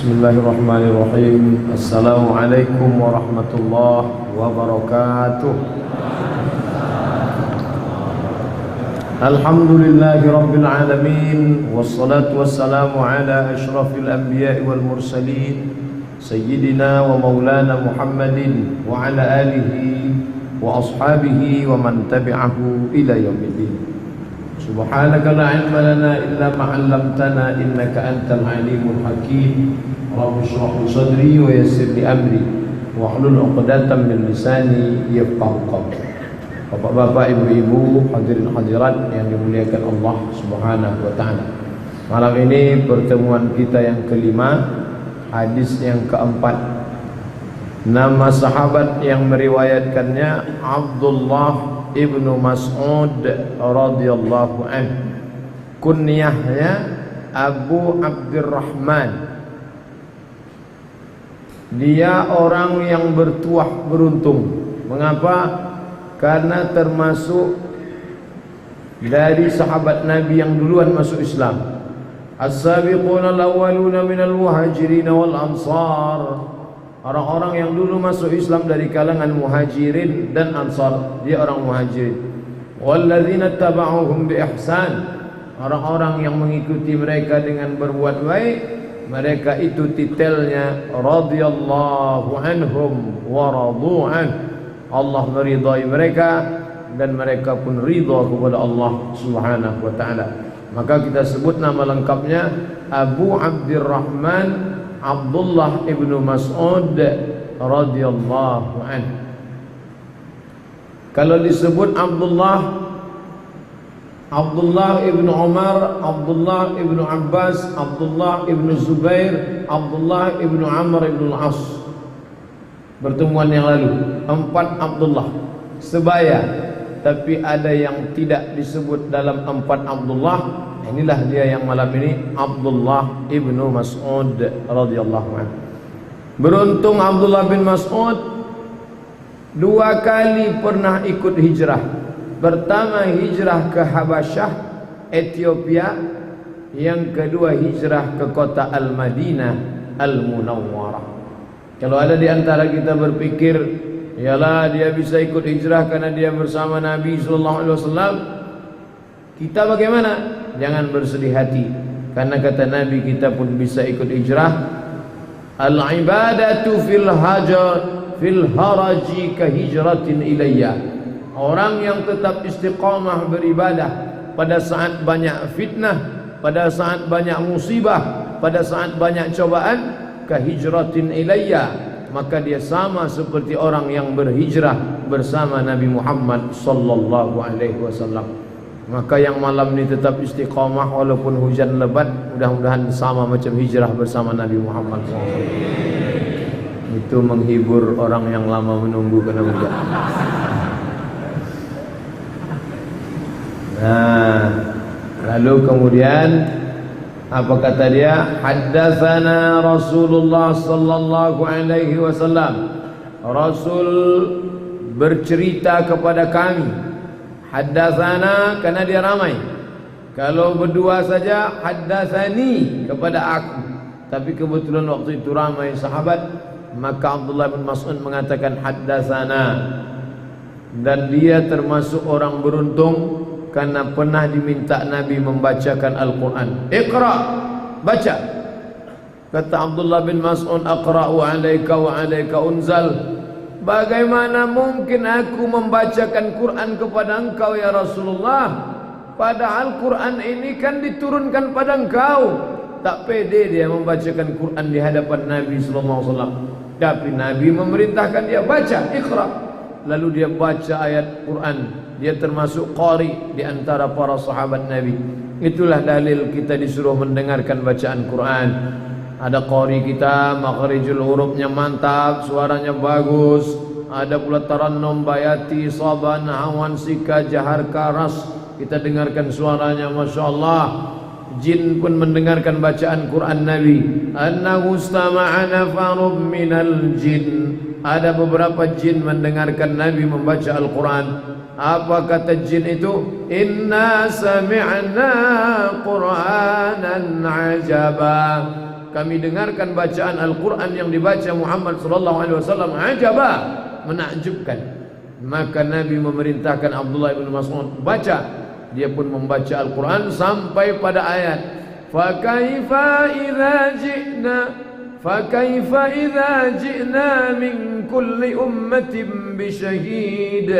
Bismillahirrahmanirrahim. Assalamualaikum warahmatullahi wabarakatuh. Alhamdulillahi rabbil alamin, wassalatu wassalamu ala asyrafil anbiya'i wal mursalin, sayyidina wa maulana Muhammadin wa ala alihi wa ashabihi wa man tabi'ahu ila yaumiddin. Subhanaka la ilma lana illa ma 'allamtana innaka antal alimul hakim. Rabbi shrah li sadri wa yassir li amri wa hlul 'uqdatam min lisani yafqahu qawli. Bapak-bapak, ibu-ibu, hadirin hadirat yang dimuliakan Allah Subhanahu wa taala. Malam ini pertemuan kita yang kelima, hadis yang keempat. Nama sahabat yang meriwayatkannya Abdullah Ibnu Mas'ud radhiyallahu anhu. Kunyahnya Abu Abdurrahman. Dia orang yang bertuah beruntung. Mengapa? Karena termasuk dari sahabat Nabi yang duluan masuk Islam. As-sabiquna al-awwaluna minal muhajirin wal ansar. Orang-orang yang dulu masuk Islam dari kalangan muhajirin dan ansar, dia orang muhajirin. Walladzina taba'uhum bi ihsan. Orang-orang yang mengikuti mereka dengan berbuat baik, mereka itu titelnya radhiyallahu anhum wa radu an. Allah meridai mereka dan mereka pun ridha kepada Allah Subhanahu wa taala. Maka kita sebut nama lengkapnya Abu Abdurrahman Abdullah ibnu Mas'ud radhiyallahu anhu. Kalau disebut Abdullah ibnu Umar, Abdullah ibnu Abbas, Abdullah ibnu Zubair, Abdullah ibnu Amr ibnu Al-As. Pertemuan yang lalu 4 Abdullah sebaya, tapi ada yang tidak disebut dalam 4 Abdullah. Inilah dia yang malam ini, Abdullah ibnu Mas'ud radhiyallahu anhu. Beruntung Abdullah bin Mas'ud 2 kali pernah ikut hijrah. Pertama hijrah ke Habasyah, Ethiopia. Yang kedua hijrah ke kota Al-Madinah Al-Munawwarah. Kalau ada di antara kita berpikir, yalah dia bisa ikut hijrah karena dia bersama Nabi sallallahu alaihi wasallam, kita bagaimana? Jangan bersedih hati, karena kata Nabi kita pun bisa ikut hijrah. Al-ibadatu fil haraji ka hijratin ilayya. Orang yang tetap istiqamah beribadah pada saat banyak fitnah, pada saat banyak musibah, pada saat banyak cobaan, ka hijratin ilayya, maka dia sama seperti orang yang berhijrah bersama Nabi Muhammad sallallahu alaihi wasallam. Maka yang malam ini tetap istiqamah walaupun hujan lebat, mudah-mudahan sama macam hijrah bersama Nabi Muhammad SAW. Itu menghibur orang yang lama menunggu kena hujan. Nah, lalu kemudian apa kata dia? Haddatsana Rasulullah sallallahu alaihi wasallam. Rasul bercerita kepada kami. Haddatsana karena dia ramai. Kalau berdua saja haddatsani kepada aku. Tapi kebetulan waktu itu ramai sahabat, maka Abdullah bin Mas'ud mengatakan haddatsana. Dan dia termasuk orang beruntung karena pernah diminta Nabi membacakan Al-Quran. Iqra, baca. Kata Abdullah bin Mas'ud, aqra'u alaika wa alaika unzal. Bagaimana mungkin aku membacakan Quran kepada engkau ya Rasulullah, padahal Quran ini kan diturunkan pada engkau. Tak pede dia membacakan Quran di hadapan Nabi sallallahu alaihi wasallam. Tapi Nabi memerintahkan dia baca, Iqra. Lalu dia baca ayat Quran. Dia termasuk qari di antara para sahabat Nabi. Itulah dalil kita disuruh mendengarkan bacaan Quran. Ada qari kita, makhrijul hurufnya mantap, suaranya bagus. Ada pula tarannum bayati, saban, awan, sika, jahar, karas. Kita dengarkan suaranya, Masya Allah. Jin pun mendengarkan bacaan Quran Nabi. Annahu istama'a nafarun minal jin. Ada beberapa jin mendengarkan Nabi membaca Al-Quran. Apa kata jin itu? Inna sami'na Qur'anan ajaba. kami dengarkan bacaan Al-Quran yang dibaca Muhammad sallallahu alaihi wasallam, ajaba, menakjubkan. Maka Nabi memerintahkan Abdullah bin Mas'ud baca. Dia pun membaca Al-Quran sampai pada ayat fakaifa idza ji'na min kulli ummatin bisyahid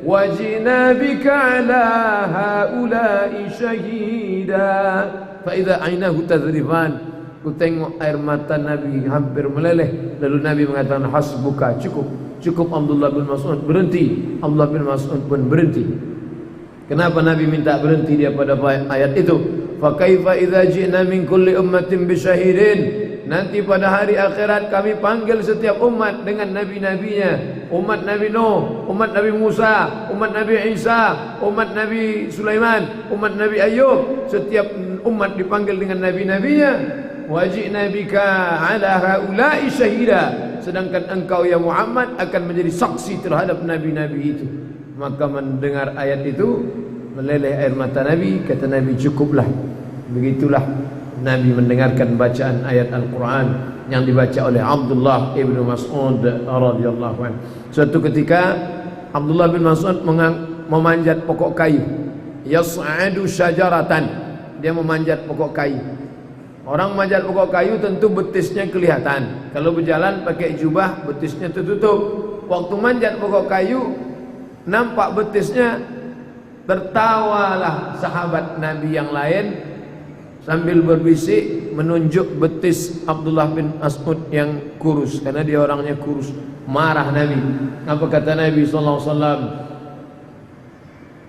wa ji'na bika ala haula'i syahida. Fa idza ainahu tadrifan, ku tengok air mata Nabi hampir meleleh. Lalu Nabi mengatakan hasbuka, cukup Abdullah bin Mas'ud, berhenti. Abdullah bin Mas'ud pun berhenti. Kenapa Nabi minta berhenti dia pada ayat itu? Fa kaifa idza ji'na min kulli ummatin bisyahidin, nanti pada hari akhirat kami panggil setiap umat dengan nabi-nabinya. Umat Nabi Nuh, umat Nabi Musa, umat Nabi Isa, umat Nabi Sulaiman, umat Nabi Ayub. Setiap umat dipanggil dengan nabi-nabinya. Wajibna bika ala haula'i syahida, sedangkan engkau ya Muhammad akan menjadi saksi terhadap nabi-nabi itu. Maka mendengar ayat itu meleleh air mata Nabi. Kata Nabi, cukuplah. Begitulah Nabi mendengarkan bacaan ayat Al-Quran yang dibaca oleh Abdullah ibn Mas'ud radhiyallahu anhu. Suatu ketika Abdullah bin Mas'ud memanjat pokok kayu. Yas'adu syajaratan, dia memanjat pokok kayu. Orang manjat pokok kayu tentu betisnya kelihatan. Kalau berjalan pakai jubah, betisnya tertutup. Waktu manjat pokok kayu, nampak betisnya. Tertawalah sahabat Nabi yang lain sambil berbisik menunjuk betis Abdullah bin Mas'ud yang kurus, karena dia orangnya kurus. Marah Nabi. Apa kata Nabi sallallahu alaihi wasallam?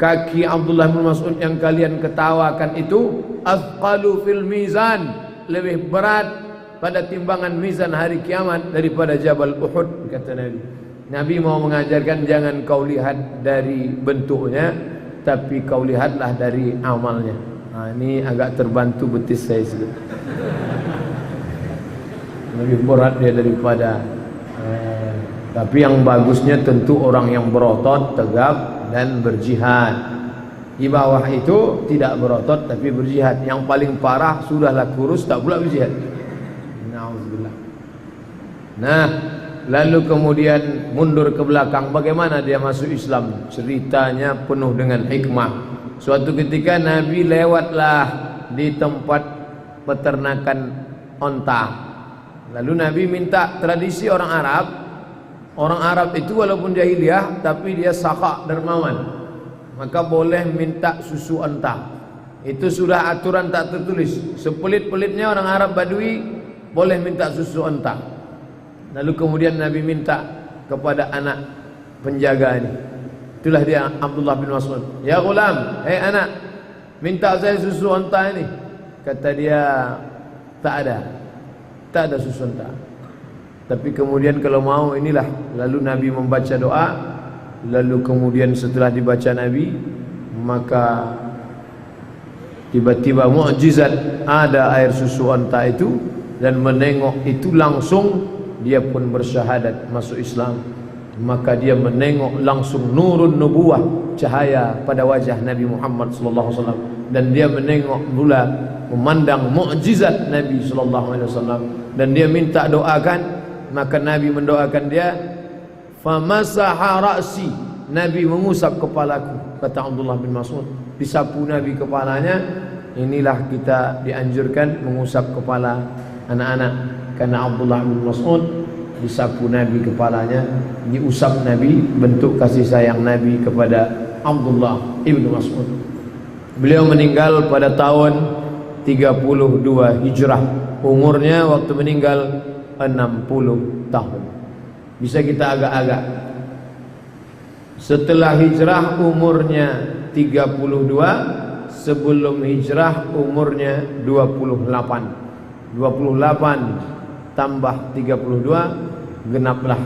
Kaki Abdullah bin Mas'ud yang kalian ketawakan itu athqalu fil mizan, lebih berat pada timbangan mizan hari kiamat daripada Jabal Uhud, kata Nabi. Nabi mau mengajarkan jangan kau lihat dari bentuknya, tapi kau lihatlah dari amalnya. Ini agak terbantu betis saya sedikit. Lebih berat dia daripada tapi yang bagusnya tentu orang yang berotot, tegap dan berjihad. Di bawah itu tidak berotot tapi berjihad. Yang paling parah sudahlah kurus tak pula berjihad. Nauzubillah. Nah, lalu kemudian mundur ke belakang, bagaimana dia masuk Islam? Ceritanya penuh dengan hikmah. Suatu ketika Nabi lewatlah di tempat peternakan onta. Lalu Nabi minta tradisi orang Arab. Orang Arab itu walaupun jahiliyah tapi dia sakak dermawan, maka boleh minta susu onta. Itu sudah aturan tak tertulis. Sepelit-pelitnya orang Arab Badui boleh minta susu onta. Lalu kemudian Nabi minta kepada anak penjaga ini. Itulah dia Abdullah bin Mas'ud. Ya ghulam, hei anak, minta saya susu onta ini. Kata dia, tak ada susu onta. Tapi kemudian kalau mau inilah. Lalu Nabi membaca doa. Lalu kemudian setelah dibaca Nabi, maka tiba-tiba mukjizat, ada air susu onta itu. Dan menengok itu langsung dia pun bersyahadat masuk Islam. Maka dia menengok langsung nurun nubuwah, cahaya pada wajah Nabi Muhammad sallallahu alaihi wasallam, dan dia menengok pula memandang mukjizat Nabi sallallahu alaihi wasallam, dan dia minta doakan. Maka Nabi mendoakan dia, famasaha ra'si, Nabi mengusap kepalaku, kata Abdullah bin Mas'ud. Disapu Nabi kepalanya. Inilah kita dianjurkan mengusap kepala anak-anak, karena Abdullah bin Mas'ud disapu Nabi kepalanya, diusap Nabi, bentuk kasih sayang Nabi kepada Abdullah ibn Mas'ud. Beliau meninggal pada tahun 32 Hijrah. Umurnya waktu meninggal 60 tahun. Bisa kita agak-agak. Setelah hijrah umurnya 32, sebelum hijrah umurnya 28. 28 tambah 32 genaplah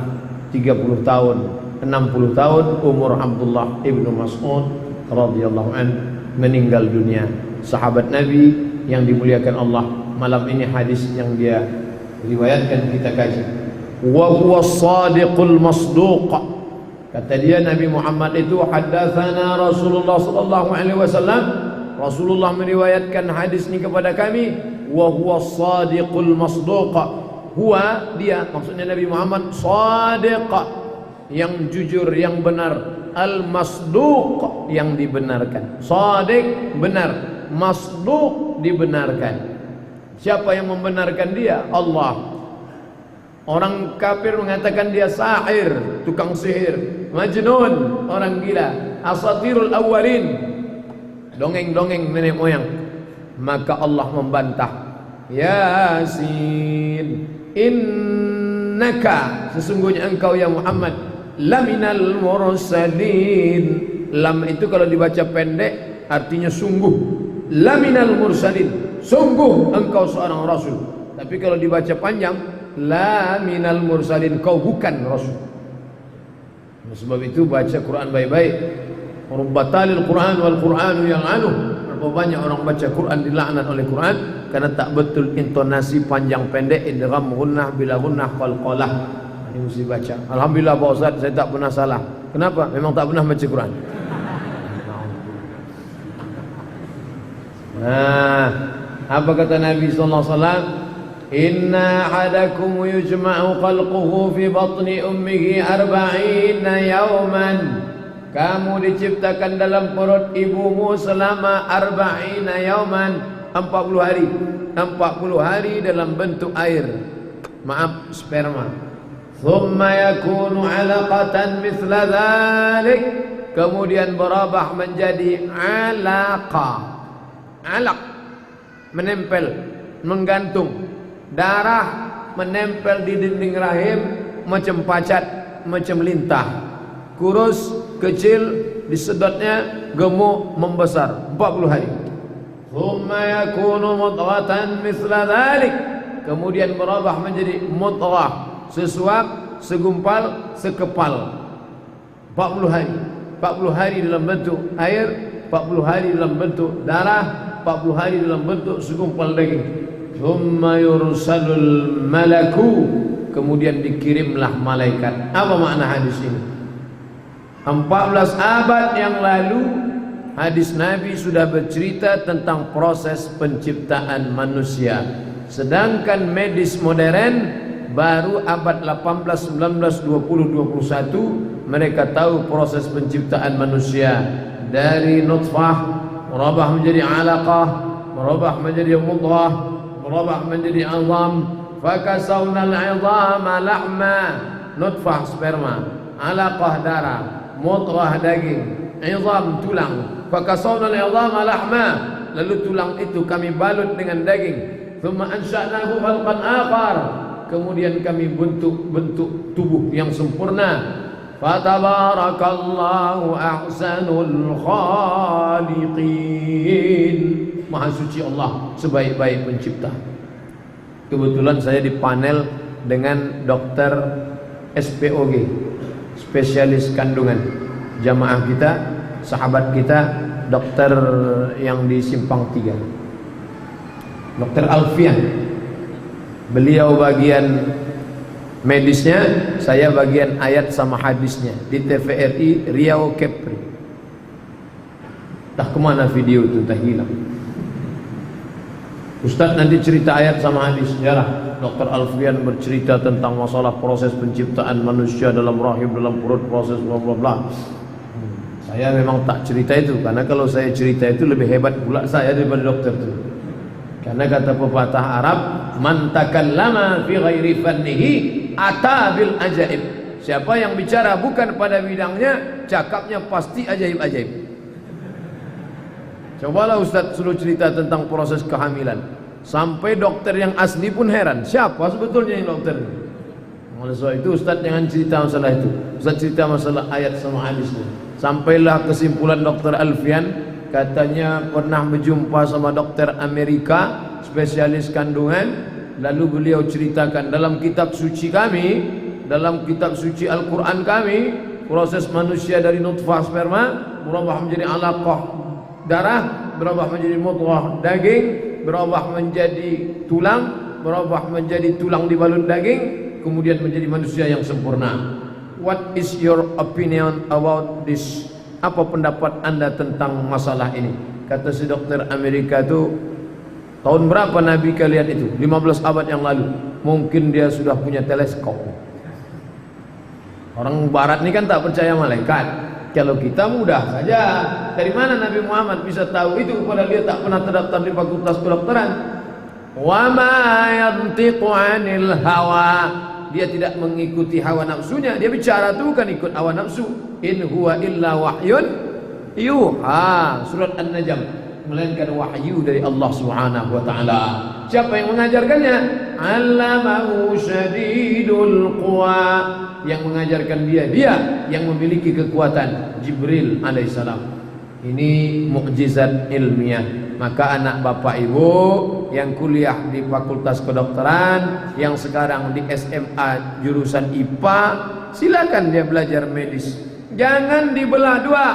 30 tahun. 60 tahun umur Abdullah ibnu Mas'ud radhiyallahu an meninggal dunia. Sahabat Nabi yang dimuliakan Allah. Malam ini hadis yang dia riwayatkan kita kaji. Wa huwa shadiqul masduq. Kata dia Nabi Muhammad itu haddatsana Rasulullah sallallahu alaihi wasallam. Rasulullah meriwayatkan hadis ini kepada kami. wa huwa shadiqul masduq. Huwa dia, maksudnya Nabi Muhammad, shadiq yang jujur, yang benar, al masduq yang dibenarkan. Shadiq benar, masduq dibenarkan. Siapa yang membenarkan dia? Allah. Orang kafir mengatakan dia sahir, tukang sihir, majnun, orang gila, asatirul awwalin, dongeng-dongeng nenek moyang. Maka Allah membantah, Yasin, innaka, sesungguhnya engkau ya Muhammad, laminal mursalin. Lam itu kalau dibaca pendek artinya sungguh. Laminal mursalin, sungguh engkau seorang rasul. Tapi kalau dibaca panjang, la minal mursalin, kau bukan rasul. Sebab itu baca Quran baik-baik. Rubbatalil Quran wal Quranu yal'anuh. Berapa banyak orang baca Quran dilaknat oleh Quran karena tak betul intonasi panjang pendek, idgham gunnah bila gunnah qalqalah. Ini mesti baca. Alhamdulillah Pak Ustaz, saya tak pernah salah. Kenapa? Memang tak pernah baca Quran. Nah, apa kata Nabi sallallahu alaihi wasallam? Inna ahadakum yujma'u khalquhu fi batni ummihi 40 yawman. Kamu diciptakan dalam perut ibumu selama 40 yawman, 40 hari. 40 hari dalam bentuk air. Maaf, sperma. Thumma yakunu 'alaqatan mithla dhalik. Kemudian berubah menjadi 'alaqah. Alaq menempel, menggantung. Darah menempel di dinding rahim macam pacat, macam lintah. Kurus, kecil, disedotnya, gemuk, membesar 40 hari. Thumma yakunu mudghatan mithla dhalik. Kemudian berubah menjadi mudghah, sesuap, segumpal, sekepal. 40 hari. 40 hari dalam bentuk air, 40 hari dalam bentuk darah, 40 hari dalam bentuk segumpal daging. Thumma yursalul malaku, kemudian dikirimlah malaikat. Apa makna hadis ini? 14 abad yang lalu hadis Nabi sudah bercerita tentang proses penciptaan manusia. Sedangkan medis modern baru abad 18, 19, 20, 21 mereka tahu proses penciptaan manusia. Dari nutfah merubah menjadi alaqah, merubah menjadi mudghah, merubah menjadi azam. Fakasawna al-'idhama lahma. Nutfah sperma, alaqah darah, mudghah daging, izam tulang. Fakasawna al-'idhama lahma. Lalu tulang itu kami balut dengan daging. Thumma ansha'nahu khalqan akhar. Kemudian kami bentuk tubuh yang sempurna. Fatabarakallahu ahsanul khaliqin. Maha suci Allah, sebaik-baik pencipta. Kebetulan saya di panel dengan dokter SPOG, spesialis kandungan. Jamaah kita, sahabat kita, dokter yang di Simpang 3, Dokter Alfian. Beliau bagian medisnya, saya bagian ayat sama hadisnya di TVRI Riau Kepri. Entah kemana video itu, entah hilang. Ustaz nanti cerita ayat sama hadis. Yalah, Dr. Alfian bercerita tentang masalah proses penciptaan manusia dalam rahim, dalam perut, proses bla bla bla. Saya memang tak cerita itu, karena kalau saya cerita itu lebih hebat pula saya daripada dokter itu. Karena kata pepatah Arab, man takallama fi ghairi fannihi ata bil ajaib. Siapa yang bicara bukan pada bidangnya, cakapnya pasti ajaib-ajaib. Cobalah Ustaz suruh cerita tentang proses kehamilan, sampai dokter yang asli pun heran, siapa sebetulnya yang dokter ini? Oleh sebab itu Ustaz jangan cerita masalah itu. Ustaz cerita masalah ayat sama hadisnya. Sampailah kesimpulan Dr. Alfian, katanya pernah berjumpa sama dokter Amerika, spesialis kandungan. Lalu beliau ceritakan dalam kitab suci kami, dalam kitab suci Al-Quran kami, proses manusia dari nutfah sperma berubah menjadi alaqah darah, berubah menjadi mudghah daging, berubah menjadi tulang, berubah menjadi tulang dibalut daging, kemudian menjadi manusia yang sempurna. What is your opinion about this? Apa pendapat anda tentang masalah ini? Kata si dokter Amerika itu, Tahun berapa Nabi kalian itu? 15 abad yang lalu. Mungkin dia sudah punya teleskop. Orang barat ini kan tak percaya malaikat. Kalau kita mudah saja. Dari mana Nabi Muhammad bisa tahu itu padahal dia tak pernah terdaftar di fakultas kedokteran? Wa ma yantiqu 'anil hawa. Dia tidak mengikuti hawa nafsunya. Dia bicara itu bukan ikut hawa nafsu. In huwa illa wahyun yuha. Surat An-Najm. Melainkan wahyu dari Allah Subhanahu wa taala. Siapa yang mengajarkannya? 'Allamahu syadidul quwa. Yang mengajarkan dia yang memiliki kekuatan, Jibril alaihissalam. Ini mukjizat ilmiah. Maka anak bapak ibu yang kuliah di fakultas kedokteran, yang sekarang di SMA jurusan IPA, silakan dia belajar medis. Jangan dibelah dua.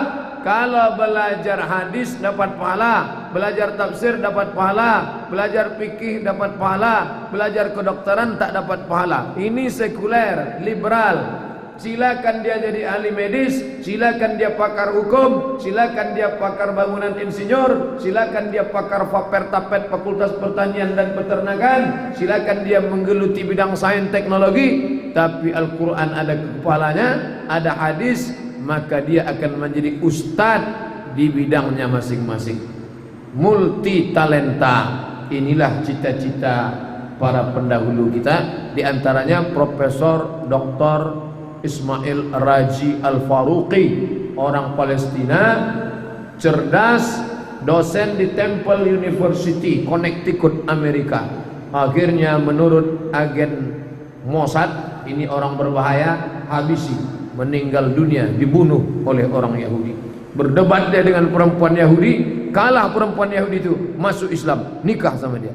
Kalau belajar hadis dapat pahala, belajar tafsir dapat pahala, belajar fikih dapat pahala, belajar kedokteran tak dapat pahala. Ini sekuler, liberal. Silakan dia jadi ahli medis, silakan dia pakar hukum, silakan dia pakar bangunan insinyur, silakan dia pakar fapertapet fakultas pertanian dan peternakan, silakan dia menggeluti bidang sains teknologi. Tapi Al-Quran ada kepalanya, ada hadis, maka dia akan menjadi ustadz di bidangnya masing-masing. Multi talenta. Inilah cita-cita para pendahulu kita. Di antaranya Profesor Dr. Ismail Raji Al-Faruqi, orang Palestina, cerdas, dosen di Temple University, Connecticut, Amerika. Akhirnya menurut agen Mossad, ini orang berbahaya, habisi, meninggal dunia, dibunuh oleh orang Yahudi. Berdebat dia dengan perempuan Yahudi, kalah perempuan Yahudi itu, masuk Islam, nikah sama dia.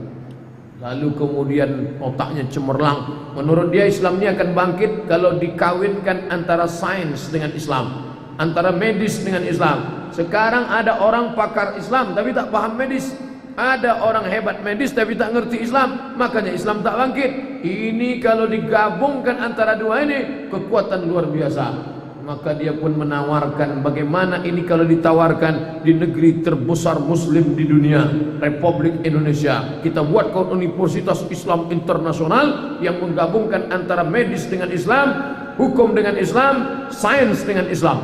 Lalu kemudian otaknya cemerlang. Menurut dia Islam ini akan bangkit kalau dikawinkan antara sains dengan Islam, antara medis dengan Islam. Sekarang ada orang pakar Islam tapi tak paham medis. Ada orang hebat medis tapi tak ngerti Islam, makanya Islam tak bangkit. Ini kalau digabungkan antara dua ini, kekuatan luar biasa. Maka dia pun menawarkan, bagaimana ini kalau ditawarkan di negeri terbesar muslim di dunia, Republik Indonesia. Kita buat Universitas Islam Internasional yang menggabungkan antara medis dengan Islam, hukum dengan Islam, sains dengan Islam.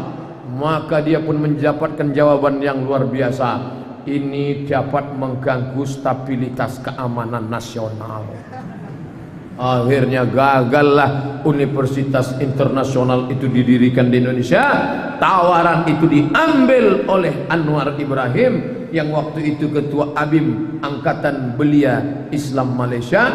Maka dia pun mendapatkan jawaban yang luar biasa. Ini dapat mengganggu stabilitas keamanan nasional. Akhirnya gagallah Universitas Internasional itu didirikan di Indonesia. Tawaran itu diambil oleh Anwar Ibrahim yang waktu itu ketua ABIM Angkatan Belia Islam Malaysia.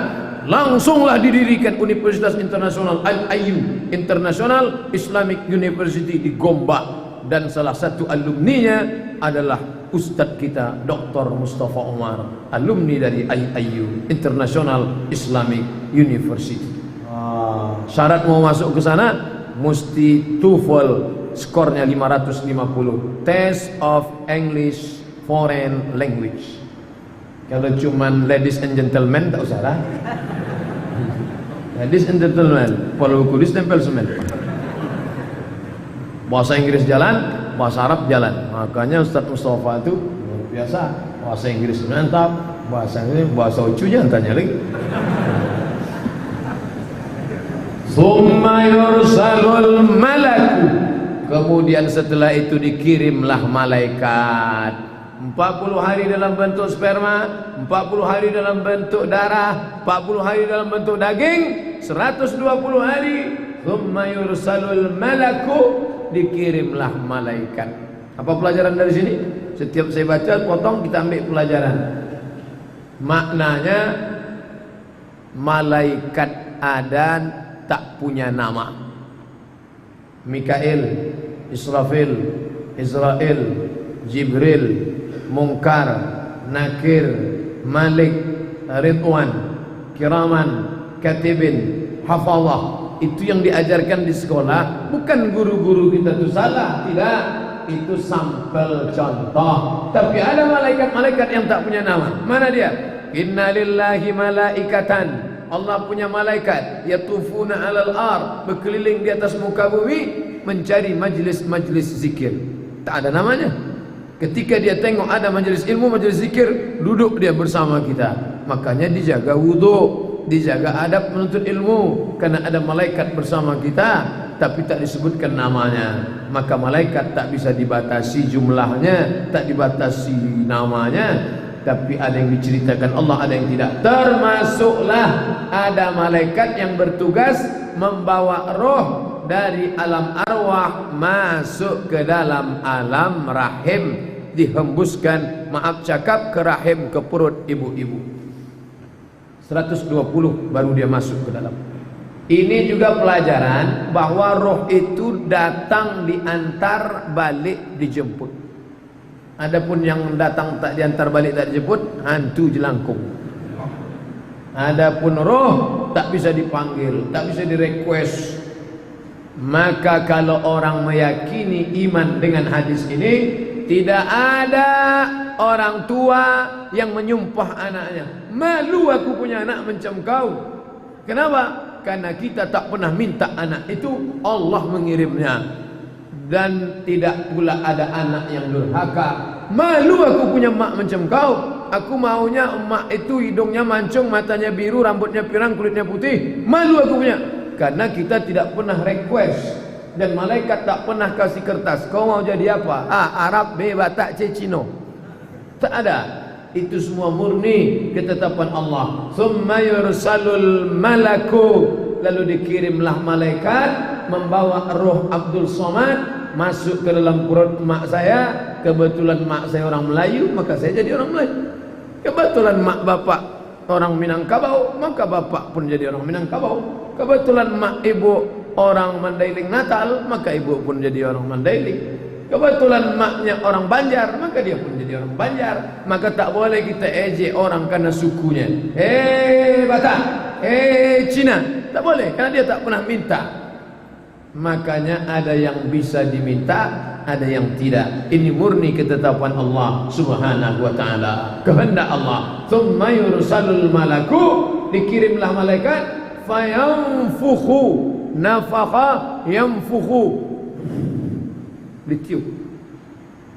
Langsunglah didirikan Universitas Internasional Al-Ayu, International Islamic University di Gombak. Dan salah satu alumninya adalah Ustadz kita Dr. Mustafa Umar, alumni dari IIU, International Islamic University. Syarat mau masuk ke sana mesti TOEFL skornya 550, Test of English Foreign Language. Kalau cuman ladies and gentlemen tak usah lah. Ladies and gentlemen, kalau kulis tempel semen. Bahasa Inggris jalan, bahasa Arab jalan. Makanya Ustaz Mustafa itu luar biasa. Bahasa Inggris mantap, bahasa ucu jangan tanya lagi. Summa yursalul malaku. Kemudian setelah itu dikirimlah malaikat. 40 hari dalam bentuk sperma, 40 hari dalam bentuk darah, 40 hari dalam bentuk daging, 120 hari. Summa yursalul malaku. Dikirimlah malaikat. Apa pelajaran dari sini? Setiap saya baca potong kita ambil pelajaran. Maknanya malaikat Adan tak punya nama. Mikail, Israfil, Israel, Jibril, Munkar, Nakir, Malik, Ridwan, Kiraman, Katibin, Hafazah. Itu yang diajarkan di sekolah. Bukan guru-guru kita itu salah, tidak. Itu sampel contoh. Tapi ada malaikat-malaikat yang tak punya nama. Mana dia? Inna lillahi malaikatan. Allah punya malaikat yatufuna 'alal ard, berkeliling di atas muka bumi mencari majlis-majlis zikir. Tak ada namanya. Ketika dia tengok ada majelis ilmu, majelis zikir, duduk dia bersama kita. Makanya dijaga wudhu, dijaga adab menuntut ilmu, karena ada malaikat bersama kita, tapi tak disebutkan namanya. Maka malaikat tak bisa dibatasi jumlahnya, tak dibatasi namanya, tapi ada yang diceritakan Allah, ada yang tidak. Termasuklah ada malaikat yang bertugas membawa roh dari alam arwah masuk ke dalam alam rahim, dihembuskan, maaf cakap, ke rahim, ke perut ibu-ibu. 120 baru dia masuk ke dalam. Ini juga pelajaran bahwa roh itu datang diantar, balik dijemput. Adapun yang datang tak diantar, balik tak dijemput, hantu jelangkung. Adapun roh tak bisa dipanggil, tak bisa direquest. Maka kalau orang meyakini iman dengan hadis ini, tidak ada orang tua yang menyumpah anaknya, malu aku punya anak macam kau. Kenapa? Karena kita tak pernah minta anak itu, Allah mengirimnya. Dan tidak pula ada anak yang durhaka. Malu aku punya mak macam kau. Aku maunya emak itu hidungnya mancung, matanya biru, rambutnya pirang, kulitnya putih. Malu aku punya. Karena kita tidak pernah request. Dan malaikat tak pernah kasih kertas, kau mau jadi apa? A. Arab, B. Batak, C. Cino. Tak ada. Itu semua murni ketetapan Allah. Thumma yursalul malaku, lalu dikirimlah malaikat membawa roh Abdul Somad masuk ke dalam perut mak saya. Kebetulan mak saya orang Melayu, maka saya jadi orang Melayu. Kebetulan mak bapak orang Minangkabau, maka bapak pun jadi orang Minangkabau. Kebetulan mak ibu orang Mandailing Natal, maka ibu pun jadi orang Mandailing. Kebetulan maknya orang Banjar, maka dia pun jadi orang Banjar. Maka tak boleh kita ejek orang karena sukunya. Batak, Cina, tak boleh, karena dia tak pernah minta. Makanya ada yang bisa diminta, ada yang tidak. Ini murni ketetapan Allah Subhanahu wa ta'ala, kehendak Allah. Thumma yursalul malaku, dikirimlah malaikat, fayanfukhu, nafakha yanfukhu, ditiup,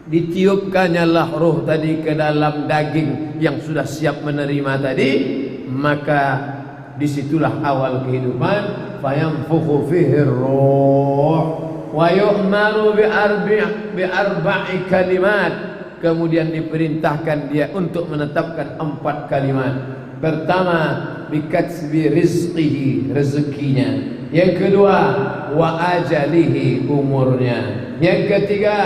ditiupkannya lah roh tadi ke dalam daging yang sudah siap menerima tadi. Maka disitulah awal kehidupan. Fayanfukhu fihi ruh wa yu'maru bi arba'i kalimat. Kemudian diperintahkan dia untuk menetapkan 4 kalimat. Pertama, bikatsbi rizqihi, rezekinya. Yang kedua, wa ajalihi, umurnya. Yang ketiga,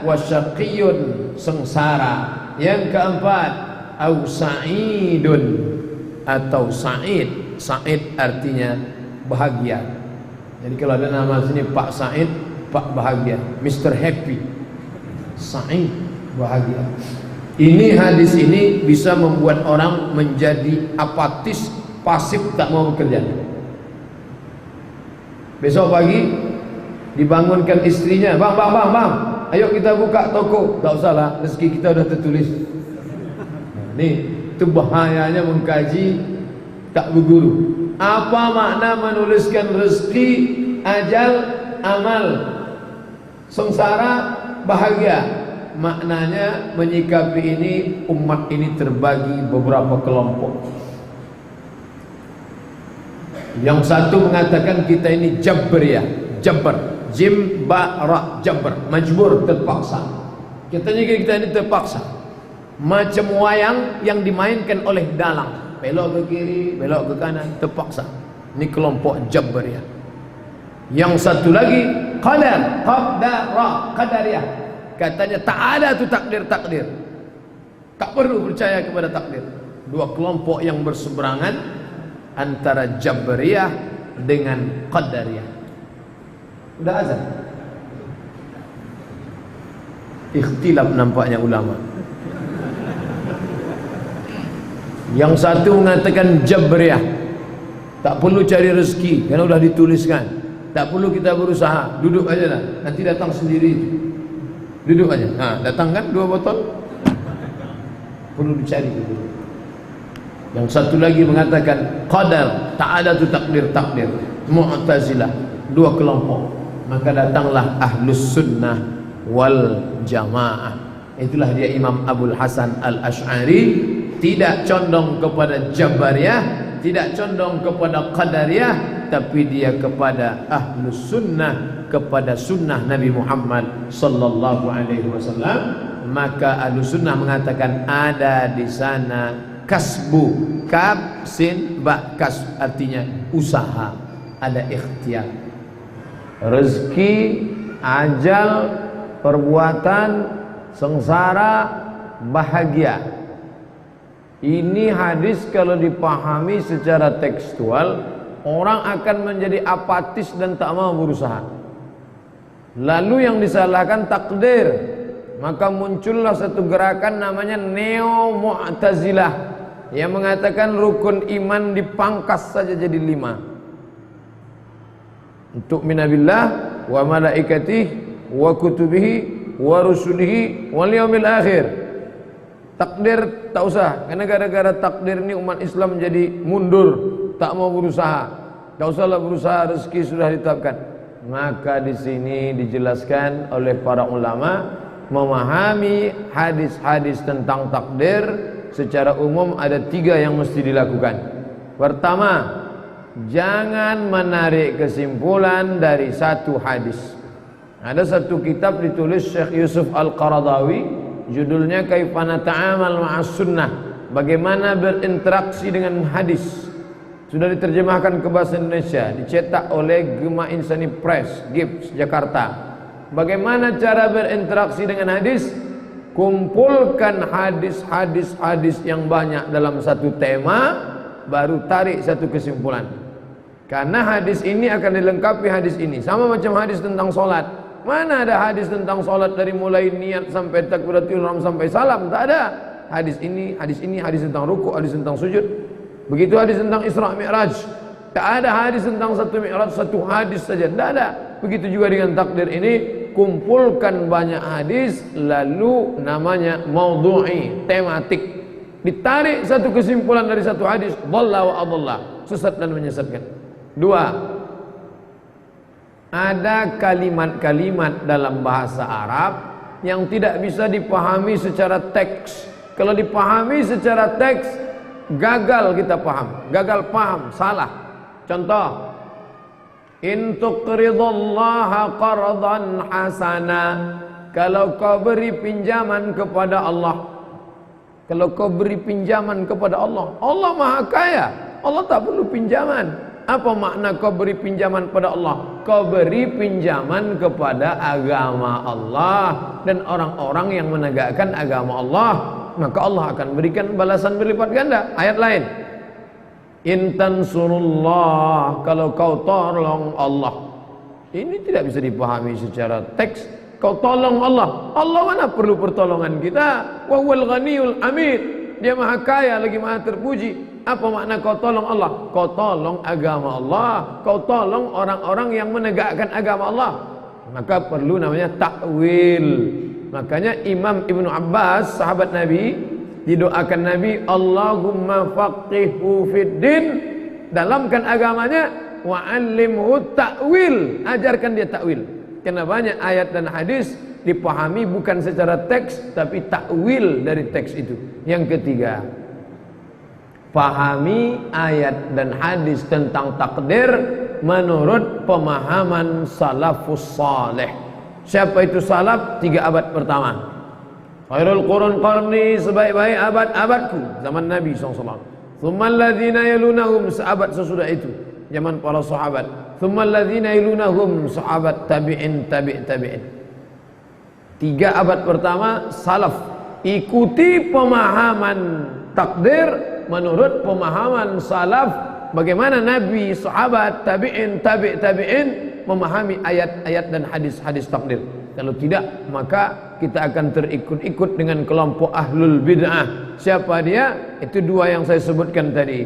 wa syaqiyun, sengsara. Yang keempat, au sa'idun, atau sa'id. Sa'id artinya bahagia. Jadi kalau ada nama sini Pak Sa'id, Pak bahagia, Mr. Happy. Sa'id, bahagia. Ini hadis ini bisa membuat orang menjadi apatis, pasif, tak mau bekerja. Besok pagi dibangunkan istrinya, bang, ayo kita buka toko. Tak usahlah, rezeki kita sudah tertulis. Nih, itu bahayanya mengkaji tak berguru. Apa makna menuliskan rezeki, ajal, amal, sengsara, bahagia? Maknanya menyikapi ini, umat ini terbagi beberapa kelompok. Yang satu mengatakan kita ini jabriyah, jabr, jim, ba, ra, jabr, majbur, terpaksa. Katanya kita ini terpaksa, macam wayang yang dimainkan oleh dalang, belok ke kiri, belok ke kanan, terpaksa. Ini kelompok jabriyah. Yang satu lagi qadar, qadara, qadariyah. Katanya tak ada tu takdir, tak perlu percaya kepada takdir. Dua kelompok yang berseberangan antara Jabriyah dengan Qadariyah. Udah azan. Ikhtilaf nampaknya ulama. Yang satu mengatakan Jabriyah, tak perlu cari rezeki karena sudah dituliskan. Tak perlu kita berusaha, duduk aja lah, nanti datang sendiri. Duduk aja. Nah, datang kan 2 botol. Perlu dicari gitu. Yang satu lagi mengatakan qadar, tak ada tu takdir. Mu'tazilah, 2 kelompok. Maka datanglah Ahlus Sunnah wal Jamaah. Itulah dia Imam Abul Hasan Al-Asy'ari, tidak condong kepada Jabariyah, tidak condong kepada Qadariyah, tapi dia kepada Ahlus Sunnah, kepada sunnah Nabi Muhammad sallallahu alaihi wasallam. Maka Ahlus Sunnah mengatakan ada di sana kasbu, kab sin ba kas, artinya usaha, ada ikhtiar, rezeki, ajal, perbuatan, sengsara, bahagia. Ini hadis kalau dipahami secara tekstual, orang akan menjadi apatis dan tak mau berusaha. Lalu yang disalahkan takdir, maka muncullah satu gerakan namanya Neo Mu'tazilah yang mengatakan rukun iman dipangkas saja jadi 5. Untuk minabillah wa malaikatihi wa kutubihi wa rusulihi wal yaumil akhir. Takdir tak usah, karena gara-gara takdir ini umat Islam jadi mundur, tak mau berusaha. Tak usahlah berusaha, rezeki sudah ditetapkan. Maka di sini dijelaskan oleh para ulama, memahami hadis-hadis tentang takdir secara umum ada 3 yang mesti dilakukan. Pertama, jangan menarik kesimpulan dari satu hadis. Ada satu kitab ditulis Syekh Yusuf Al-Qaradawi, judulnya Kaifa Nata'amal Ma'as Sunnah, bagaimana berinteraksi dengan hadis. Sudah diterjemahkan ke bahasa Indonesia, dicetak oleh Gema Insani Press, GIPS, Jakarta. Bagaimana cara berinteraksi dengan hadis? Kumpulkan hadis-hadis yang banyak dalam satu tema, baru tarik satu kesimpulan. Karena hadis ini akan dilengkapi hadis ini. Sama macam hadis tentang solat. Mana ada hadis tentang solat dari mulai niat sampai takbiratul ihram sampai salam? Tak ada. Hadis ini, hadis tentang ruku', hadis tentang sujud. Begitu hadis tentang Isra Mi'raj. Tak ada hadis tentang satu Mi'raj, satu hadis saja. Tak ada. Begitu juga dengan takdir ini, kumpulkan banyak hadis, lalu namanya maudhu'i, tematik. Ditarik satu kesimpulan dari satu hadis, dhalla wa adalla, sesat dan menyesatkan. 2. Ada kalimat-kalimat dalam bahasa Arab yang tidak bisa dipahami secara teks. Kalau dipahami secara teks, gagal kita paham, gagal paham, salah. Contoh, in tuqridallaha qardan hasana, kalau kau beri pinjaman kepada Allah, kalau kau beri pinjaman kepada Allah, Allah Maha Kaya, Allah tak perlu pinjaman. Apa makna kau beri pinjaman kepada Allah? Kau beri pinjaman kepada agama Allah dan orang-orang yang menegakkan agama Allah, maka Allah akan berikan balasan berlipat ganda. Ayat lain, in tansurullah, kalau kau tolong Allah. Ini tidak bisa dipahami secara teks. Kau tolong Allah, Allah mana perlu pertolongan kita? Wa huwal ghaniyul hamid, dia Maha Kaya lagi Maha terpuji. Apa makna kau tolong Allah? Kau tolong agama Allah, kau tolong orang-orang yang menegakkan agama Allah. Maka perlu namanya takwil. Makanya Imam Ibnu Abbas, sahabat Nabi, didoakan Nabi, Allahumma faqihhu fid din, dalamkan agamanya, wa 'allimhu ta'wil, ajarkan dia takwil. Karena banyak ayat dan hadis dipahami bukan secara teks, tapi takwil dari teks itu. Yang ketiga, pahami ayat dan hadis tentang takdir menurut pemahaman salafus saleh. Siapa itu salaf? 3 abad pertama. Khairul qurun qarni, sebaik-baik abad-abadku, zaman Nabi SAW. Tsummal ladzina yalunahum, sahabat sesudah itu, zaman para sahabat. Tsummal ladzina yalunahum, sahabat tabi'in, tabi'in. 3 abad pertama salaf, ikuti pemahaman takdir menurut pemahaman salaf, bagaimana Nabi, sahabat, tabi'in, tabi'in memahami ayat-ayat dan hadis-hadis takdir. Kalau tidak, maka kita akan terikut-ikut dengan kelompok ahlul bid'ah. Siapa dia? Itu 2 yang saya sebutkan tadi.